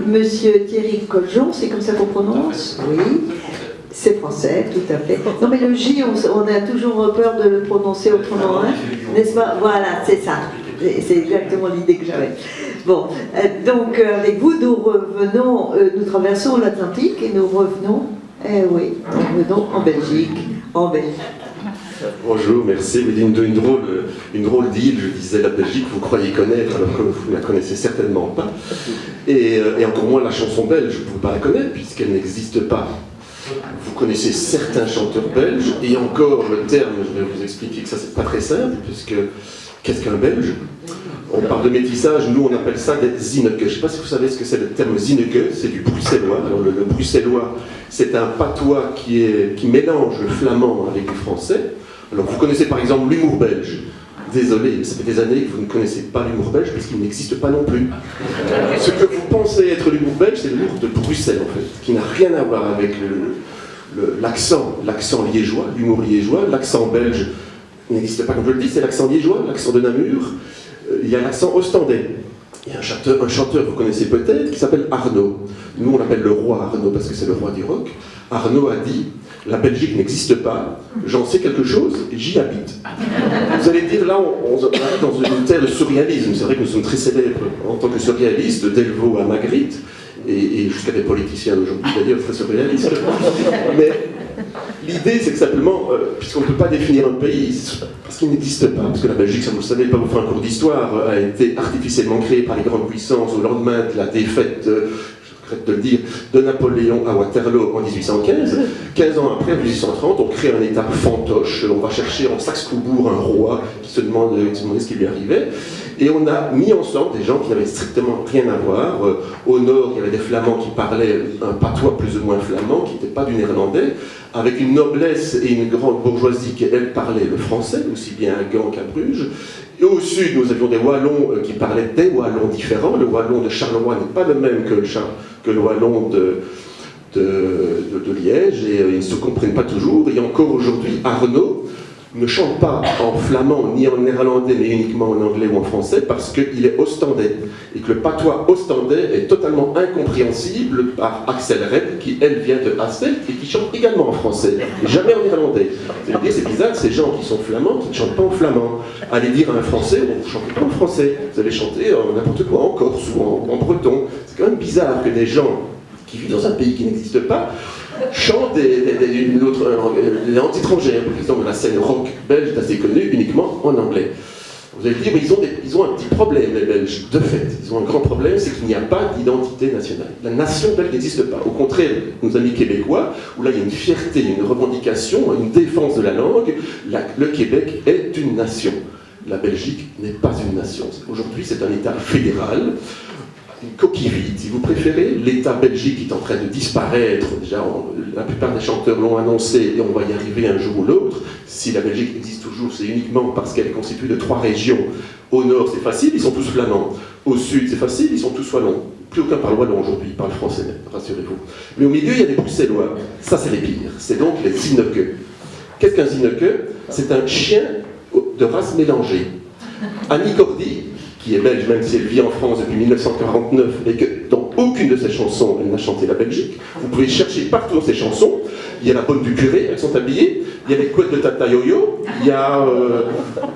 Monsieur Thierry Coljon, c'est comme ça qu'on prononce? Oui. C'est français, tout à fait. Non mais le J, on a toujours peur de le prononcer autrement, hein, n'est-ce pas? Voilà, c'est ça. C'est exactement l'idée que j'avais. Bon, donc avec vous, nous revenons, nous traversons l'Atlantique et nous revenons, oui, nous revenons en Belgique, Bonjour, merci. Une drôle d'île, je disais la Belgique, vous croyez connaître alors que vous ne la connaissez certainement pas. Et encore moins la chanson belge, vous ne pouvez pas la connaître puisqu'elle n'existe pas. Vous connaissez certains chanteurs belges, et encore le terme, je vais vous expliquer que ça c'est pas très simple, puisque qu'est-ce qu'un belge? On parle de métissage, nous on appelle ça des zinneke. Je ne sais pas si vous savez ce que c'est le terme zinneke, c'est du bruxellois. Alors le bruxellois, c'est un patois qui mélange le flamand avec le français. Alors vous connaissez par exemple l'humour belge. Désolé, ça fait des années que vous ne connaissez pas l'humour belge parce qu'il n'existe pas non plus. Ce que vous pensez être l'humour belge, c'est l'humour de Bruxelles en fait, qui n'a rien à voir avec l'accent liégeois, l'humour liégeois. L'accent belge n'existe pas comme je le dis, c'est l'accent liégeois, l'accent de Namur. Il y a l'accent ostendais. Il y a un chanteur, vous connaissez peut-être, qui s'appelle Arnaud. Nous on l'appelle le roi Arnaud parce que c'est le roi du rock. Arnaud a dit: la Belgique n'existe pas, j'en sais quelque chose, j'y habite. Vous allez dire, là, on est dans une terre de surréalisme. C'est vrai que nous sommes très célèbres en tant que surréalistes, de Delvaux à Magritte, et jusqu'à des politiciens d'aujourd'hui, d'ailleurs, très surréalistes. Mais l'idée, c'est que simplement, puisqu'on ne peut pas définir un pays, parce qu'il n'existe pas, parce que la Belgique, ça vous le savez, pas vous faire un cours d'histoire, a été artificiellement créée par les grandes puissances au lendemain de la défaite de le dire, de Napoléon à Waterloo en 1815. 15 ans après, en 1830, on crée un État fantoche. On va chercher en Saxe-Cobourg un roi qui se demandait ce qui lui arrivait. Et on a mis ensemble des gens qui n'avaient strictement rien à voir. Au nord, il y avait des Flamands qui parlaient un patois plus ou moins flamand, qui n'était pas du néerlandais, avec une noblesse et une grande bourgeoisie qui, elle, parlait le français, aussi bien à Gand qu'à Bruges. Et au sud, nous avions des Wallons qui parlaient des Wallons différents. Le Wallon de Charleroi n'est pas le même que le Wallon de Liège, et ils ne se comprennent pas toujours. Et encore aujourd'hui, Arnaud ne chante pas en flamand ni en néerlandais, mais uniquement en anglais ou en français, parce qu'il est ostendais, et que le patois ostendais est totalement incompréhensible par Axel Red, qui elle vient de Hasselt et qui chante également en français, et jamais en néerlandais. C'est bizarre, ces gens qui sont flamands, qui ne chantent pas en flamand. Allez dire à un français, vous ne chantez pas en français, vous allez chanter n'importe quoi, en corse ou en breton. C'est quand même bizarre que des gens qui vivent dans un pays qui n'existe pas chantent des langues étrangères. Par exemple, la scène rock belge est assez connue uniquement en anglais. Vous allez dire, mais ils ont un petit problème, les Belges. De fait, ils ont un grand problème, c'est qu'il n'y a pas d'identité nationale. La nation belge n'existe pas. Au contraire, nos amis québécois, où là il y a une fierté, une revendication, une défense de la langue, le Québec est une nation. La Belgique n'est pas une nation. Aujourd'hui, c'est un État fédéral, une coquille vide, si vous préférez. L'État belgique est en train de disparaître. Déjà, la plupart des chanteurs l'ont annoncé et on va y arriver un jour ou l'autre. Si la Belgique existe toujours, c'est uniquement parce qu'elle est constituée de 3 régions. Au nord, c'est facile, ils sont tous flamands. Au sud, c'est facile, ils sont tous wallons. Plus aucun parle wallon aujourd'hui, ils parlent français même, rassurez-vous. Mais au milieu, il y a des bruxellois. Ça, c'est les pires. C'est donc les zinneke. Qu'est-ce qu'un zinneke? C'est un chien de race mélangée. Annie Cordy, qui est belge, même si elle vit en France depuis 1949, et que dans aucune de ses chansons, elle n'a chanté la Belgique. Vous pouvez chercher partout dans ses chansons. Il y a la bonne du curé, elles sont habillées. Il y a les couettes de Tata Yo-Yo. Il y a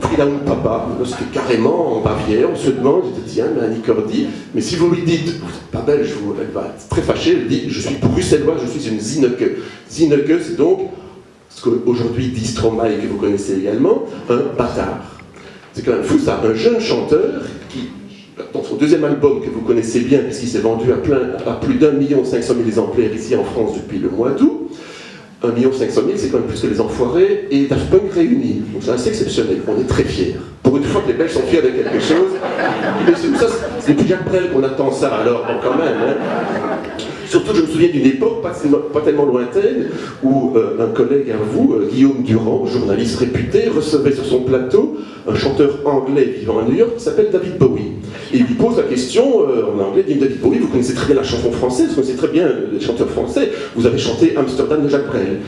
Frida und Papa. C'était carrément en Bavière. On se demande, je dis, tiens, mais Annie Cordy, mais si vous lui dites, vous n'êtes pas belge, elle va être très fâchée. Elle dit, je suis bruxellois, je suis une zinneke. Zinneke, c'est donc ce qu'aujourd'hui dit Stromae, que vous connaissez également, un bâtard. C'est quand même fou ça, un jeune chanteur qui, dans son deuxième album que vous connaissez bien, puisqu'il s'est vendu à plus d'1 500 000 exemplaires ici en France depuis le mois d'août, 1 500 000, c'est quand même plus que les Enfoirés et Daft Punk réunis. Donc c'est assez exceptionnel, on est très fiers. Pour une fois que les Belges sont fiers de quelque chose, mais c'est depuis Jacques Brel qu'on attend ça, alors bon, quand même. Hein. Surtout, je me souviens d'une époque, pas tellement lointaine, où un collègue à vous, Guillaume Durand, journaliste réputé, recevait sur son plateau un chanteur anglais vivant à New York qui s'appelle David Bowie. Et il lui pose la question en anglais, il dit, David Bowie, vous connaissez très bien la chanson française, vous connaissez très bien les chanteurs français, vous avez chanté Amsterdam de Jacques Brel.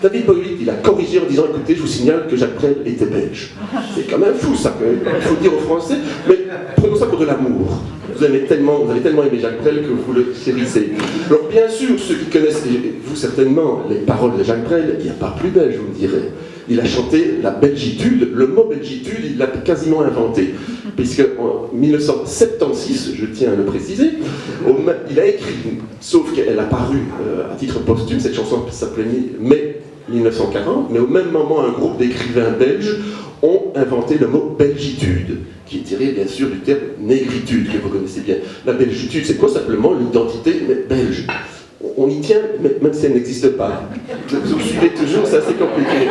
David Bowie, il a corrigé en disant, écoutez, je vous signale que Jacques Brel était belge. C'est quand même fou ça, il faut dire aux Français, mais prenons ça pour de l'amour. Vous vous avez tellement aimé Jacques Brel que vous le chérissez. Alors bien sûr, ceux qui connaissent, et vous certainement, les paroles de Jacques Brel, il n'y a pas plus belle, je vous le dirais. Il a chanté la belgitude, le mot belgitude, il l'a quasiment inventé. Puisque en 1976, je tiens à le préciser, il a écrit, sauf qu'elle a paru à titre posthume, cette chanson s'appelait Mai 1940, mais au même moment, un groupe d'écrivains belges ont inventé le mot belgitude, qui est tiré bien sûr du terme négritude, que vous connaissez bien. La belgitude, c'est quoi simplement l'identité belge? On y tient, même si elle n'existe pas. Vous suivez toujours, c'est assez compliqué.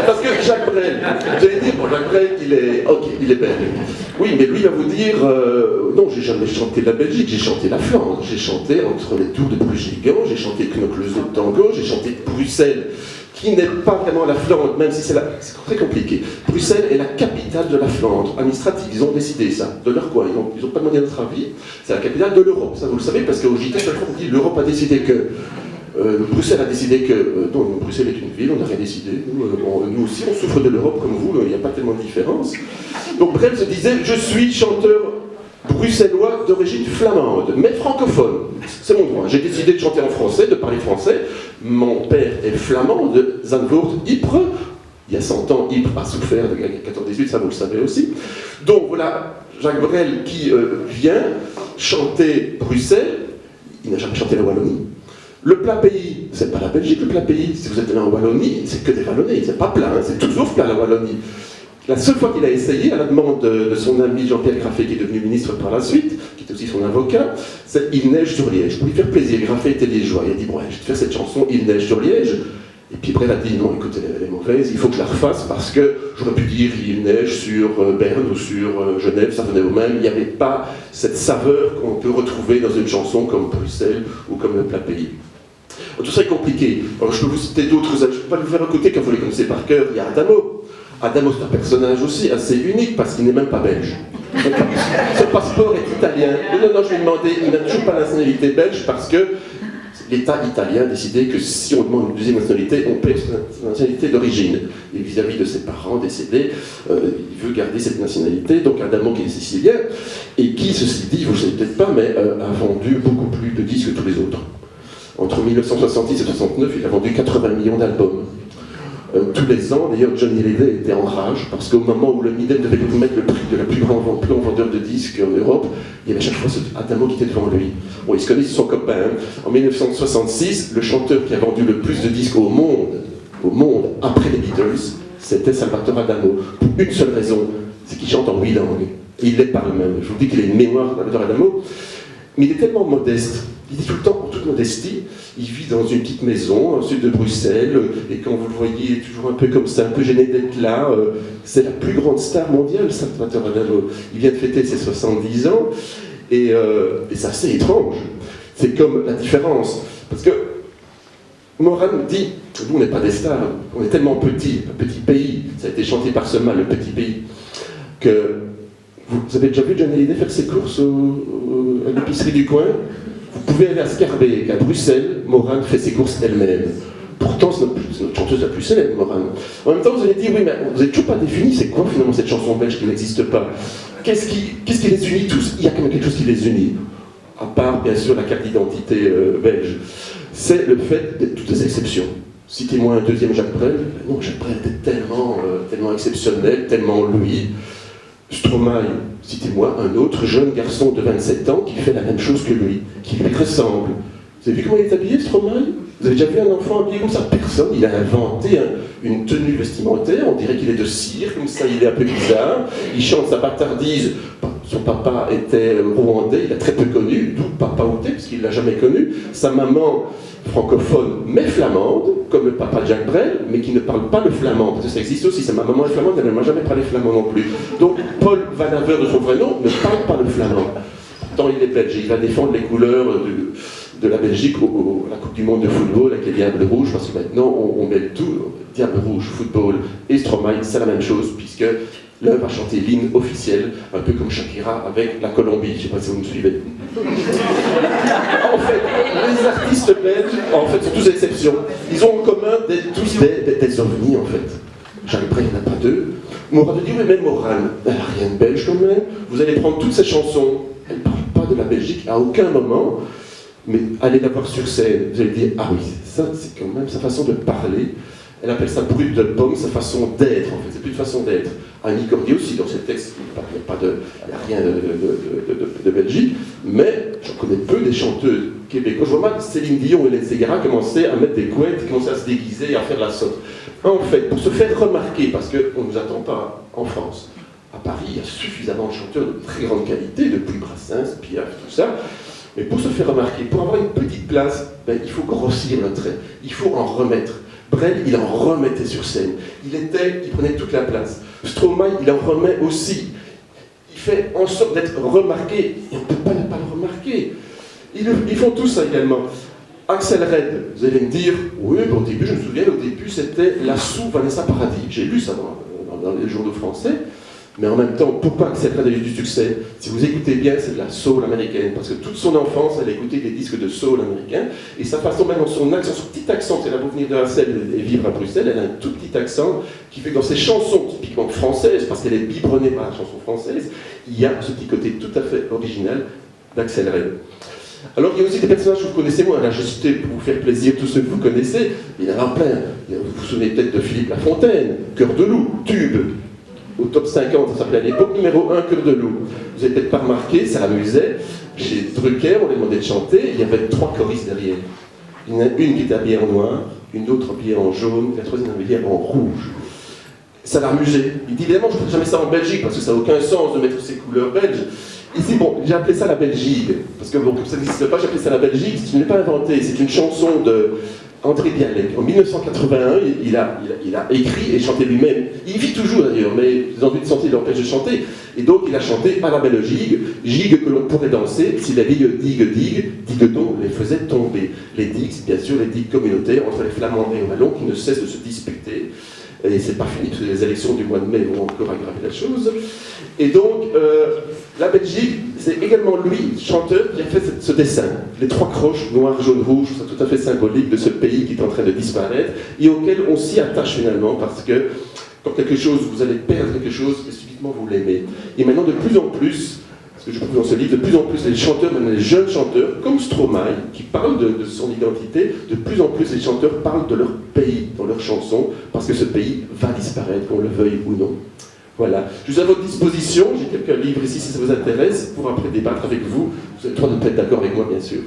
Parce que Jacques Brel, vous allez dire, bon, Jacques Brel, il est belge. Oui, mais lui va vous dire, non, j'ai jamais chanté la Belgique, j'ai chanté la Flandre, j'ai chanté entre les tours de Bruges-Ligand, j'ai chanté Knockles de Tango, j'ai chanté Bruxelles, qui n'est pas vraiment la Flandre, même si c'est très compliqué. Bruxelles est la capitale de la Flandre, administrative, ils ont décidé ça, de leur quoi, ils n'ont pas demandé notre avis, c'est la capitale de l'Europe, ça vous le savez, parce qu'au JT, chaque fois on dit l'Europe a décidé que, Bruxelles a décidé que, non, Bruxelles est une ville, on n'a rien décidé, nous aussi on souffre de l'Europe comme vous, il n'y a pas tellement de différence. Donc Brel se disait, je suis chanteur bruxellois d'origine flamande, mais francophone, c'est mon droit. J'ai décidé de chanter en français, de parler français. Mon père est flamand de Zandvoort, Ypres. Il y a 100 ans, Ypres a souffert de 14-18, ça vous le savez aussi. Donc voilà, Jacques Brel qui vient chanter Bruxelles, il n'a jamais chanté la Wallonie. Le plat pays, c'est pas la Belgique le plat pays, si vous êtes là en Wallonie, c'est que des Wallonnais, c'est pas plat, hein, c'est tout sauf plat la Wallonie. La seule fois qu'il a essayé, à la demande de son ami Jean-Pierre Graffet, qui est devenu ministre par la suite, qui est aussi son avocat, c'est Il neige sur Liège. Pour lui faire plaisir, Graffet était liégeois. Il a dit, bon, je vais te faire cette chanson Il neige sur Liège. Et puis Brel a dit, non, écoutez, elle est mauvaise, il faut que je la refasse, parce que j'aurais pu dire Il neige sur Berne ou sur Genève, ça venait au même. Il n'y avait pas cette saveur qu'on peut retrouver dans une chanson comme Bruxelles ou comme Le plat pays. Tout ça est compliqué. Alors je peux vous citer d'autres, je ne peux pas vous faire écouter quand vous les connaissez par cœur. Il y a Adamo. Adamo, c'est un personnage aussi assez unique parce qu'il n'est même pas belge. Son passeport est italien. Non, je lui ai demandé, il n'a toujours pas la nationalité belge parce que l'État italien a décidé que si on demande une deuxième nationalité, on paie sa nationalité d'origine. Et vis-à-vis de ses parents décédés, il veut garder cette nationalité. Donc Adamo qui est sicilien et qui, ceci dit, vous ne le savez peut-être pas, mais a vendu beaucoup plus de disques que tous les autres. Entre 1966 et 1969, il a vendu 80 millions d'albums. Tous les ans, d'ailleurs, Johnny Hallyday était en rage, parce qu'au moment où le Midem devait lui mettre le prix de la plus grand vendeur de disques en Europe, il y avait à chaque fois Adamo qui était devant lui. Bon, ils se connaissent, ils sont copains. Hein. En 1966, le chanteur qui a vendu le plus de disques au monde, après les Beatles, c'était Salvatore Adamo. Pour une seule raison, c'est qu'il chante en 8 langues. Et il les parle même. Je vous dis qu'il a une mémoire, Salvatore Adamo. Mais il est tellement modeste. Il dit tout le temps, en toute modestie, il vit dans une petite maison, au sud de Bruxelles, et quand vous le voyez, il est toujours un peu comme ça, un peu gêné d'être là. C'est la plus grande star mondiale, Salvatore Adamo. Il vient de fêter ses 70 ans, et c'est assez étrange. C'est comme la différence. Parce que Morin dit, nous on n'est pas des stars, on est tellement petits, un petit pays, ça a été chanté par ce mal, le petit pays, que vous avez déjà vu Johnny Hallyday faire ses courses à l'épicerie du coin? Vous pouvez aller à Scarbeck, à Bruxelles, Morin fait ses courses elle-même. Pourtant, c'est notre chanteuse la plus célèbre, Morin. En même temps, vous allez dire, oui, mais vous n'avez toujours pas défini, c'est quoi finalement cette chanson belge qui n'existe pas? Qu'est-ce qui les unit tous? Il y a quand même quelque chose qui les unit, à part, bien sûr, la carte d'identité belge. C'est le fait d'être toutes les exceptions. Citez-moi un deuxième Jacques Brel. Non, Jacques Brel était tellement exceptionnel, tellement lui. Stromae, citez-moi un autre jeune garçon de 27 ans qui fait la même chose que lui, qui lui ressemble. Vous avez vu comment il est habillé, Stromae? Vous avez déjà vu un enfant habillé comme ça? Personne. Il a inventé une tenue vestimentaire, on dirait qu'il est de cire, comme ça il est un peu bizarre. Il chante sa bâtardise. Son papa était rwandais, il a très peu connu, d'où Papa Outé, parce qu'il ne l'a jamais connu. Sa maman, francophone, mais flamande, comme le papa de Jacques Brel, mais qui ne parle pas le flamand, parce que ça existe aussi, sa maman est flamande, elle ne m'a jamais parlé flamand non plus. Donc Paul Van Haver, de son vrai nom, ne parle pas le flamand. Pourtant il est belge, il va défendre les couleurs de la Belgique à la Coupe du Monde de football avec les Diables Rouges, parce que maintenant on met tout, Diables Rouges, football et Stromae, c'est la même chose, puisque l'un va chanter l'hymne officiel, un peu comme Shakira avec la Colombie. Je ne sais pas si vous me suivez. En fait, les artistes belges, sont tous des exceptions. Ils ont en commun d'être tous des ovnis, en fait. Jacques Brel, il n'y en a pas deux. Morin te dit, oui, mais Morin, elle n'a rien de belge quand même. Vous allez prendre toutes ces chansons, elle parle pas de la Belgique à aucun moment, mais allez la voir sur scène, vous allez dire, ah oui, ça c'est quand même sa façon de parler. Elle appelle ça brut de pomme, sa façon d'être, en fait, c'est plus une façon d'être. Annie Cordier aussi, dans ses textes, il n'y a rien de Belgique, mais j'en connais peu des chanteuses québécoises. Je vois mal Céline Dion et Hélène Ségara commençaient à mettre des couettes, commençaient à se déguiser et à faire de la saute. En fait, pour se faire remarquer, parce qu'on ne nous attend pas en France, à Paris, il y a suffisamment de chanteurs de très grande qualité, depuis Brassens, Piaf, tout ça, mais pour se faire remarquer, pour avoir une petite place, ben, il faut grossir le trait, il faut en remettre. Brel, il en remettait sur scène. Il prenait toute la place. Stromae, il en remet aussi. Il fait en sorte d'être remarqué. Et on ne peut pas ne pas le remarquer. Ils font tout ça également. Axel Red, vous allez me dire, oui, au début, je me souviens, au début, c'était la sous Vanessa Paradis. J'ai lu ça dans les journaux français. Mais en même temps, pourquoi Axel Red a eu du succès? Si vous écoutez bien, c'est de la soul américaine, parce que toute son enfance, elle a écouté des disques de soul américain, et sa façon, même dans son accent, son petit accent, c'est la beau venir de Hassel et vivre à Bruxelles, elle a un tout petit accent qui fait que dans ses chansons typiquement françaises, parce qu'elle est biberonnée par la chanson française, il y a ce petit côté tout à fait original d'Axel Red. Alors il y a aussi des personnages que vous connaissez moins, là je citais pour vous faire plaisir tous ceux que vous connaissez, il y en a plein. Vous vous souvenez peut-être de Philippe Lafontaine, Cœur de loup, Tube. Au top 50, ça s'appelait à l'époque numéro 1, Cœur de loup. Vous n'avez peut-être pas remarqué, ça l'amusait. Chez Drucker, on lui demandait de chanter, il y avait 3 choristes derrière. Il y en a une qui était habillée en noir, une autre habillée en jaune, et la troisième habillée en rouge. Ça l'amusait. Il dit évidemment, je ne ferai jamais ça en Belgique, parce que ça n'a aucun sens de mettre ces couleurs belges. Ici, bon, j'ai appelé ça la Belgique, parce que bon, comme ça n'existe pas, j'ai appelé ça la Belgique, je ne l'ai pas inventé, c'est une chanson de André Bialek. En 1981, il a écrit et chanté lui-même. Il vit toujours d'ailleurs, mais les ennuis de santé l'empêchent de chanter. Et donc il a chanté à la belle gigue, gigue que l'on pourrait danser si la vieille digue-dont les faisait tomber. Les digues, c'est bien sûr les digues communautaires entre les Flamands et les Wallons qui ne cessent de se disputer. Et c'est pas fini, parce que les élections du mois de mai vont encore aggraver la chose. Et donc, la Belgique, c'est également lui, chanteur, qui a fait ce dessin. Les 3 croches, noir, jaune, rouge, c'est tout à fait symbolique de ce pays qui est en train de disparaître, et auquel on s'y attache finalement, parce que quand vous allez perdre quelque chose, et subitement vous l'aimez. Et maintenant, de plus en plus, ce que je trouve dans ce livre, de plus en plus les chanteurs, même les jeunes chanteurs, comme Stromae, qui parlent de son identité, de plus en plus les chanteurs parlent de leur pays dans leurs chansons, parce que ce pays va disparaître, qu'on le veuille ou non. Voilà. Je suis à votre disposition, j'ai quelques livres ici si ça vous intéresse, pour après débattre avec vous. Vous avez le droit de ne pas être d'accord avec moi, bien sûr.